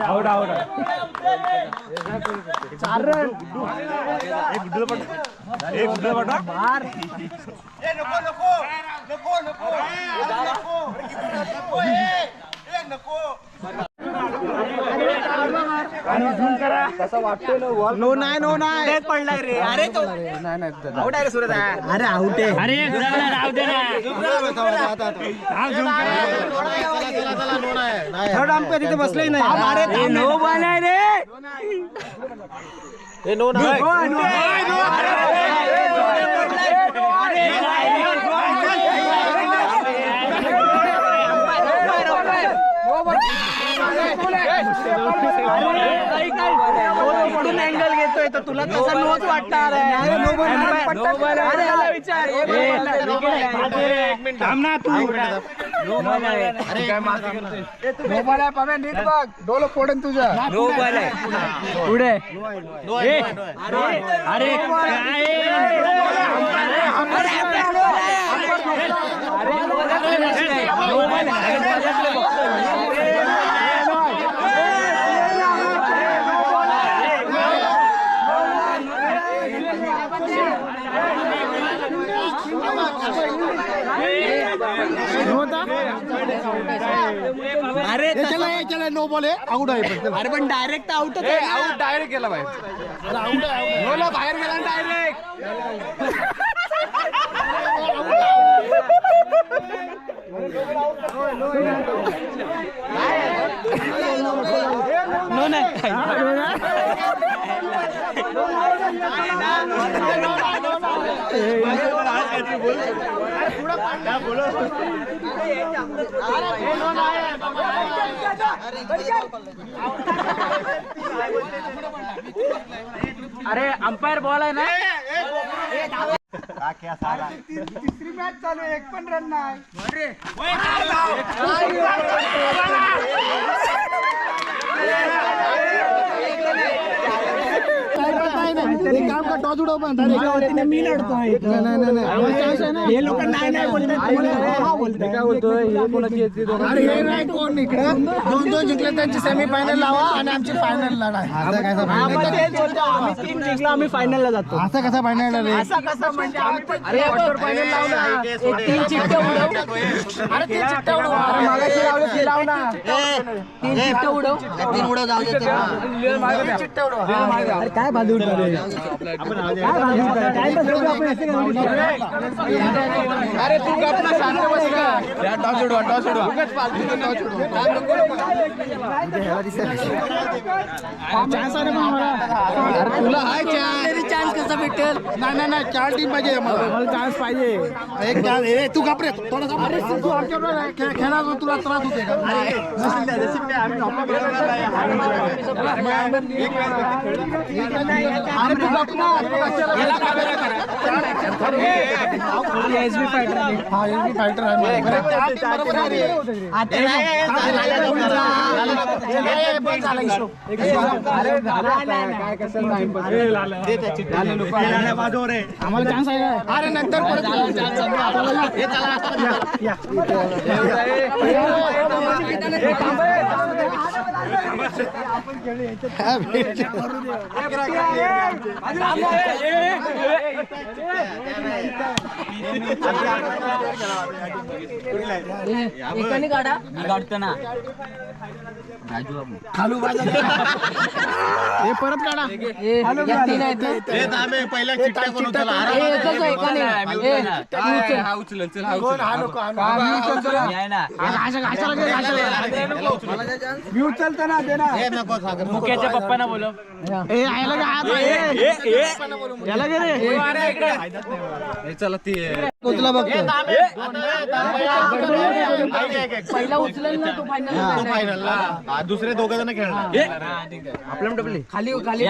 Out out चार run एक Goodell पटा मार नको नको नको नको नको आणि झूम करा कसं वाटतोय ना वॉल नो नाही तेच पडलाय रे अरे तो नाही आउट आहे रे सूरज अरे आउट आहे अरे राहू दे ना चला नो नाही थर्ड अंपायर तिथे बसलेही नाही अरे नो बॉल आहे रे हे नो नाही अँगल घेतोय तर तुला तसा नोच वाटणार थांब ना तू नीट बघ डोलं फोडन तुझ्या पुढे अरे अरे चला नो बॉल आहे आउट आहे अरे पण डायरेक्ट आउट आउट डायरेक्ट गेला बाहेर आउट आहे बाहेर गेला डायरेक्ट नो नाही अरे अंपायर बॉल आहे ना तिसरी मॅच चालू आहे एक पण रन नाही काम का टॉस उडव पण मी लढतोय हे लोक नाही बोलतात काय बोलतोय अरे हे नाही कोण इकडे दोन जिंकले त्यांची सेमी फायनल लावा आणि आमची फायनल लढा आम्ही तीन जिंकलो आम्ही फायनलला जातो असं कसं फायनल रे असं कसं म्हणजे अरे क्वार्टर फायनल लावला तीन चिट्टे उडव अरे तीन चिट्टे उडव अरे मागाशी लावले ते लाव ना तीन चिट्टे उडव तीन उडव जाऊ दे चिट्टे उडव अरे काय बाजू काय अरे तू गप्पा शांत बस का टॉस उडवा उगाच फालतू टॉस चान्स आहे मला तुला हाय चान्स कसा भेटेल नाही 4 टीम पाहिजे मला चान्स पाहिजे एक चान्स तू घाबरे थोडासा तू आमच्याकडे खेळा तुला त्रास होते का अरे तू गप्पा एसबी फायटर आहे आम्हाला चान्स आहे अरे नंतर एकाने काढा काढतो ना खालू बाजा हे परत काढा तीन आहेत पहिल्या चिट्ट्या करून चला मी उचलतो ना दे ना मुक्याच्या पप्पांना बोलव याला गे रे चला ती कोचला बघतो पहिला उचलेल ना तो फायनल दुसरे दोघं जण खेळणार आपल्या डबली खाली खाली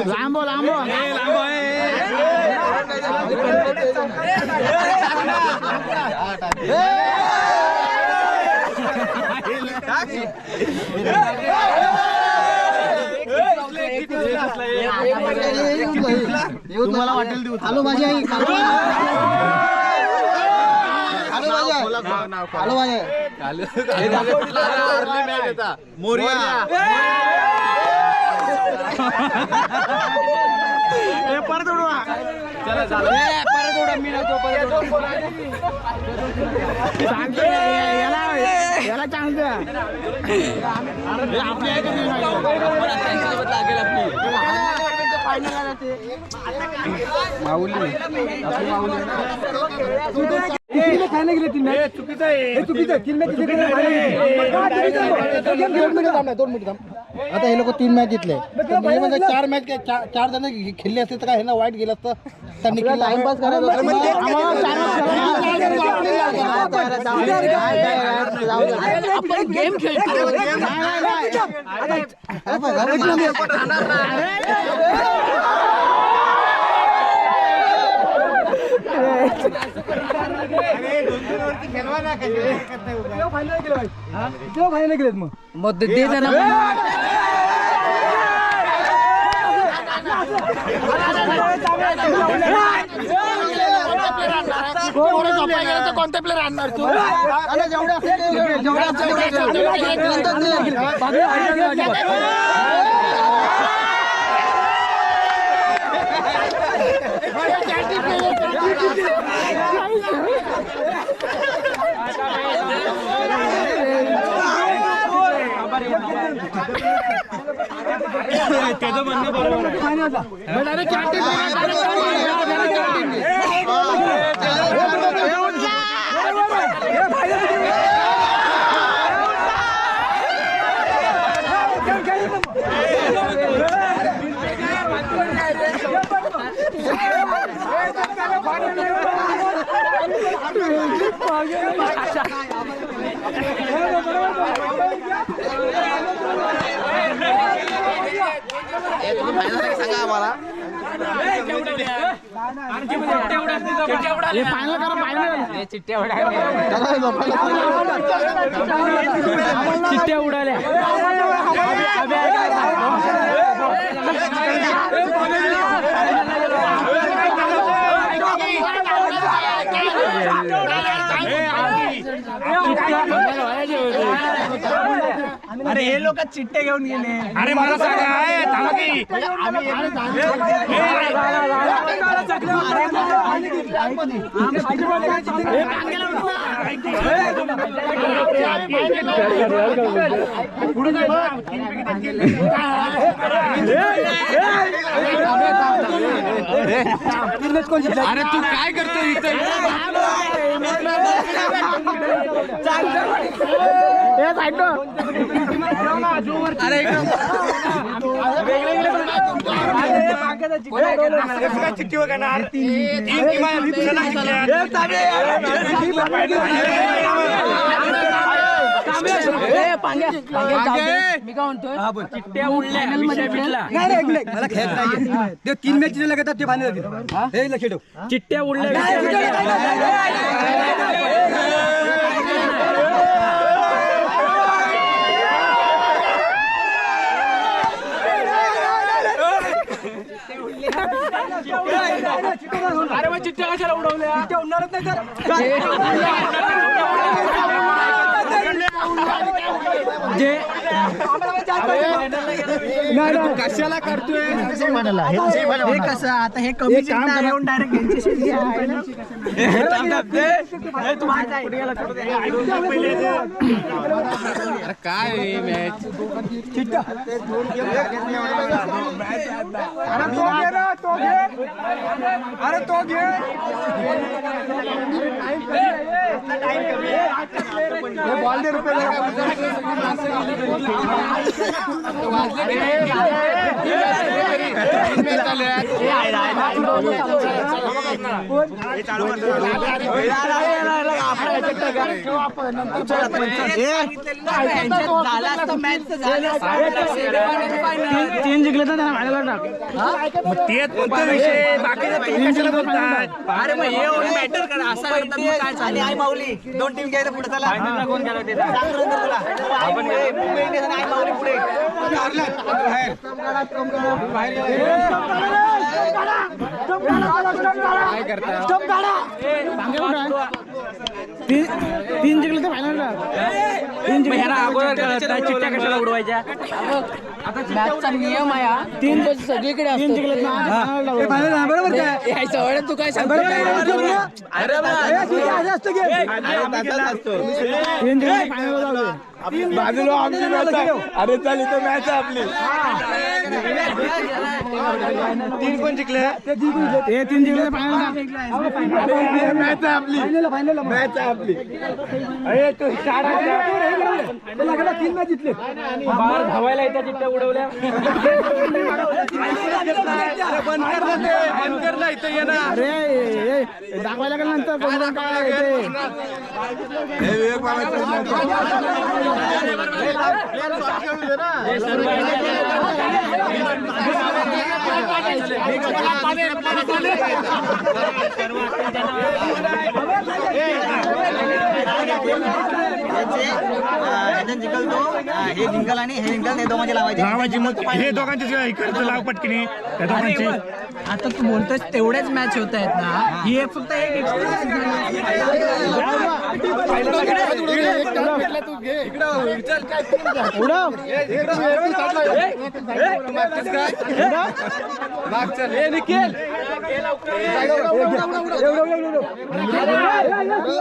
लांबो लांबो तुम्हाला वाटेल देऊ खालो माझी आई खालो माझ्या परत उडवा परत उडवा मी नव्हतो सांगतो याला चान्स द्या चुकीचं आहे आता हे लोक 3 मॅच जिंकले म्हणजे 4 मॅच 4 जण खेळले असते तर काय हे ना वाईट गेलं असतं त्यांनी टाइमपास गेम खेळतो मग ते जण कोणते प्लेअर आणणार तू त्याचं म्हणणं बरोबर सांगा आम्हाला चिट्ट्या उडाल्या अरे हे लोक चिट्टे घेऊन गेले अरे मला अरे तू काय करतो इथे चिठ्ठी वगैरे मी काय म्हणतोय चिट्ट्या उडल्या मला खेळ नाही ते 3 मॅच लगातार ते फायनल हे लक्ष ठेव चिट्ट्या उडल्या अरे मग चिट्ट्या कशाला उडवल्या चिट्ट्या उडणारच नाही तर कशाला करतोय हे कसं आता हे कमी चिट्टा येऊन डायरेक्ट काय मॅच अरे तो घे बॉल दे रुपये तीन जिंकले तर त्यांना अरे मग हे मॅटर करा असं आणि आई माऊली 2 टीम घ्यायचं पुढे चला कोण आपण मुंबई इंडियन्स आणि आई माऊली पुढे काय करता तीन जिंकले तर फायनलला. चिठ्ठ्या कशाला उडवायच्या. मॅचचा नियम आहे हा. तीन बस सगळीकडे असतो. तीन जिंकले बरोबर काय यायचं तू काय सांगतो तीन जिंकले फायनल जाऊ. बाजूला आमची मॅच आहे. अरे चल इथं मॅच आहे आपली. तीन कोण जिंकले. हे तीन जिंकले फायनल. मॅच आहे आपली. मॅच आहे आपली. अरे तू तीन मॅच जिंकले. बाहेर धावायला येत्या चिठ्ठ्या उडवल्या. अरे दाखवायला गेलं नंतर कोण काय जिंकल तो हे जिंकल आणि हे जिंकल ते दोघांची लावायची मग हे दोघांची इकडचं लाव पटकिनी त्या दोघांची. आता तू बोलतोय तेवढेच मॅच होत आहेत ना. ही एक फक्त एक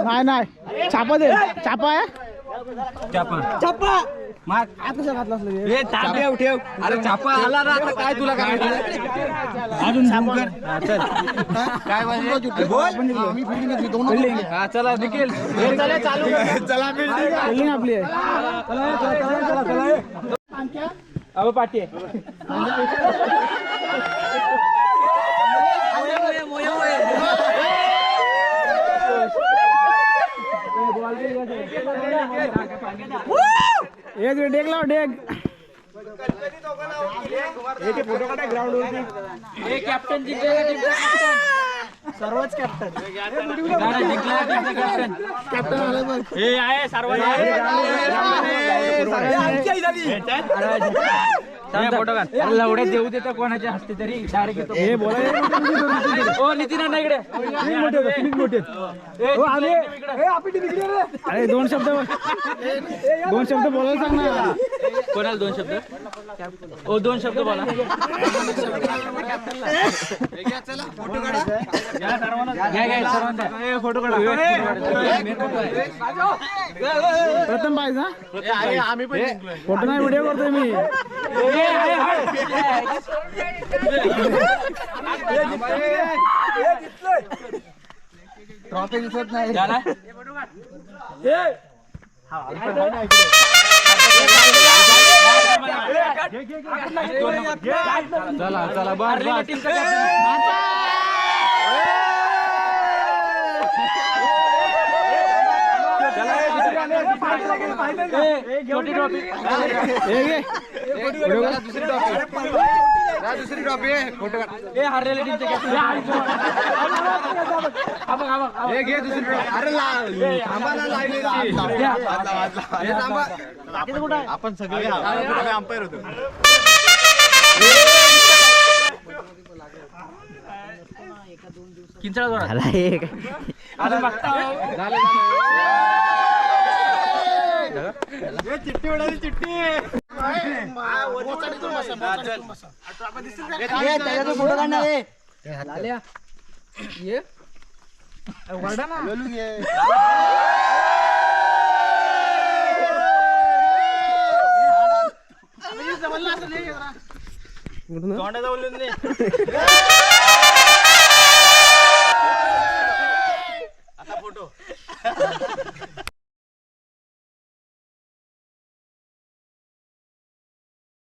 नाही नाही छापा दे. छापा आहे. छापा आत कसं घातलं असलं हे? हे ठेव ठेव. अरे छापा आला ना आता काय तुला काय अजून छापा काय बोल. हा चला निखिल चला बिल्डिंग आपली आहे. अब पाठी एक डेग लाव डेग. फोटो काढा ग्राउंड वरती. कॅप्टन जिंकलेला सर्वच कॅप्टन. हे आहे सर्व फोटो काढ. लवड्या देऊ देता कोणाच्या हस्ते तरी डायरेक्ट येतो. हे बोला ओ नितीन अण्णा इकडे. अरे दोन शब्द बोलायला सांग ना. कोणाला दोन शब्द. ओ दोन शब्द बोला. फोटो काढा. प्रथम पाहिजे ना. आम्ही पण फोटो नाही व्हिडिओ करतोय मी. ट्रॉफी दिसत नाही. चला चला बस छोटी ट्रॉफी. दुसरी ट्रॉफी फोटो काढ. हे हारलेल्या टीमचे हे घे दुसरी ट्रॉफी. अरे थांबाला लागलेली. आपण सगळे अंपायर होतो. किंचळा जोरात. चिठ्ठी उडाली चिठ्ठी. फोटो काढणार आहे. आता फोटो